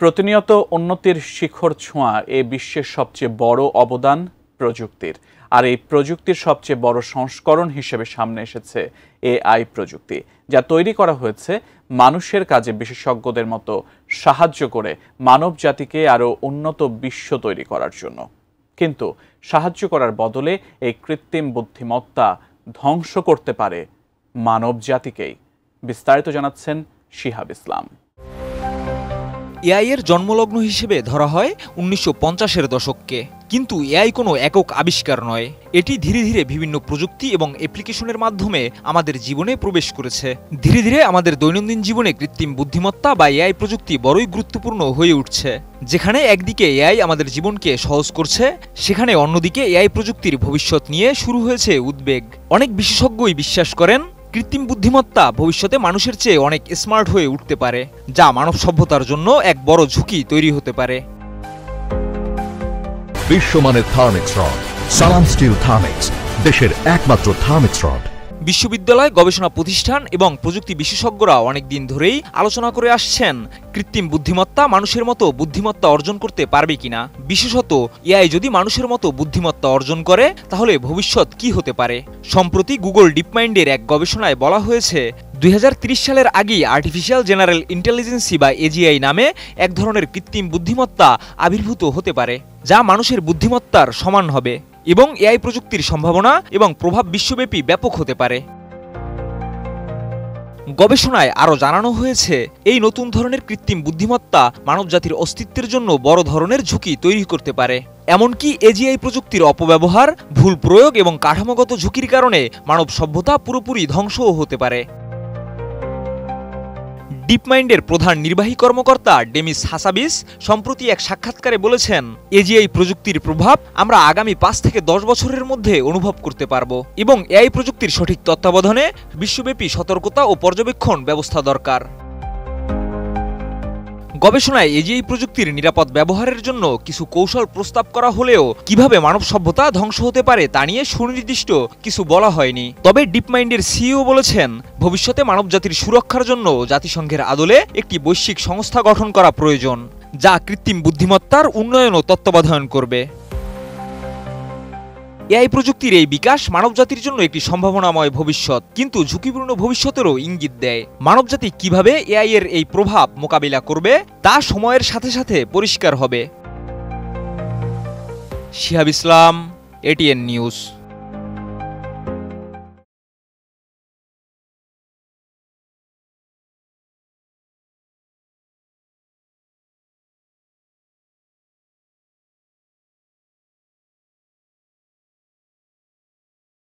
প্রতিনিয়ত উন্নতির শিখর ছোঁয়া এ বিশ্বের সবচেয়ে বড় অবদান প্রযুক্তির। আর এই প্রযুক্তির সবচেয়ে বড় সংস্করণ হিসেবে সামনে এসেছে এআই প্রযুক্তি, যা তৈরি করা হয়েছে মানুষের কাজে বিশেষজ্ঞদের মতো সাহায্য করে মানব জাতিকে আরও উন্নত বিশ্ব তৈরি করার জন্য। কিন্তু সাহায্য করার বদলে এই কৃত্রিম বুদ্ধিমত্তা ধ্বংস করতে পারে মানব জাতিকেই। বিস্তারিত জানাচ্ছেন শিহাব ইসলাম। এআই এর জন্মলগ্ন হিসেবে ধরা হয় ১৯৫০-এর দশককে, কিন্তু এআই কোনো একক আবিষ্কার নয়। এটি ধীরে ধীরে বিভিন্ন প্রযুক্তি এবং অ্যাপ্লিকেশনের মাধ্যমে আমাদের জীবনে প্রবেশ করেছে। ধীরে ধীরে আমাদের দৈনন্দিন জীবনে কৃত্রিম বুদ্ধিমত্তা বা এআই প্রযুক্তি বড়ই গুরুত্বপূর্ণ হয়ে উঠছে। যেখানে একদিকে এআই আমাদের জীবনকে সহজ করছে, সেখানে অন্যদিকে এআই প্রযুক্তির ভবিষ্যৎ নিয়ে শুরু হয়েছে উদ্বেগ। অনেক বিশেষজ্ঞই বিশ্বাস করেন কৃত্রিম বুদ্ধিমত্তা ভবিষ্যতে মানুষের চেয়ে অনেক স্মার্ট হয়ে উঠতে পারে, যা মানব সভ্যতার জন্য এক বড় ঝুঁকি তৈরি হতে পারে। বিশ্বমানের থার্মিক্স রড, সালাম স্টিল থার্মিক্স, দেশের একমাত্র থার্মিক্স রড। বিশ্ববিদ্যালয়, গবেষণা প্রতিষ্ঠান এবং প্রযুক্তি বিশেষজ্ঞরা অনেকদিন ধরেই আলোচনা করে আসছেন কৃত্রিম বুদ্ধিমত্তা মানুষের মতো বুদ্ধিমত্তা অর্জন করতে পারবে কিনা। বিশেষত এআই যদি মানুষের মতো বুদ্ধিমত্তা অর্জন করে, তাহলে ভবিষ্যৎ কি হতে পারে। সম্প্রতি গুগল ডিপমাইন্ডের এক গবেষণায় বলা হয়েছে ২০৩০ সালের আগেই আর্টিফিশিয়াল জেনারেল ইন্টেলিজেন্সি বা এজিআই নামে এক ধরনের কৃত্রিম বুদ্ধিমত্তা আবির্ভূত হতে পারে, যা মানুষের বুদ্ধিমত্তার সমান হবে এবং এআই প্রযুক্তির সম্ভাবনা এবং প্রভাব বিশ্বব্যাপী ব্যাপক হতে পারে। গবেষণায় আরও জানানো হয়েছে এই নতুন ধরনের কৃত্রিম বুদ্ধিমত্তা মানবজাতির অস্তিত্বের জন্য বড় ধরনের ঝুঁকি তৈরি করতে পারে। এমনকি এজিআই প্রযুক্তির অপব্যবহার, ভুল প্রয়োগ এবং কাঠামোগত ঝুঁকির কারণে মানব সভ্যতা পুরোপুরি ধ্বংসও হতে পারে। ডিপমাইন্ডের প্রধান নির্বাহী কর্মকর্তা ডেমিস হাসাবিস সম্প্রতি এক সাক্ষাৎকারে বলেছেন, এজিআই প্রযুক্তির প্রভাব আমরা আগামী ৫ থেকে ১০ বছরের মধ্যে অনুভব করতে পারব এবং এআই প্রযুক্তির সঠিক তত্ত্বাবধানে বিশ্বব্যাপী সতর্কতা ও পর্যবেক্ষণ ব্যবস্থা দরকার। গবেষণায় এজিআই প্রযুক্তির নিরাপদ ব্যবহারের জন্য কিছু কৌশল প্রস্তাব করা হলেও কিভাবে মানব সভ্যতা ধ্বংস হতে পারে তা নিয়ে সুনির্দিষ্ট কিছু বলা হয়নি। তবে ডিপমাইন্ডের সিইও বলেছেন, ভবিষ্যতে মানবজাতির সুরক্ষার জন্য জাতিসংঘের আদলে একটি বৈশ্বিক সংস্থা গঠন করা প্রয়োজন, যা কৃত্রিম বুদ্ধিমত্তার উন্নয়ন ও তত্ত্বাবধান করবে। এআই প্রযুক্তির এই বিকাশ মানবজাতির জন্য একটি সম্ভাবনাময় ভবিষ্যৎ, কিন্তু ঝুঁকিপূর্ণ ভবিষ্যতেরও ইঙ্গিত দেয়। মানবজাতি কিভাবে এআই এর এই প্রভাব মোকাবিলা করবে তা সময়ের সাথে সাথে পরিষ্কার হবে। শিহাব ইসলাম, এটিএন নিউজ।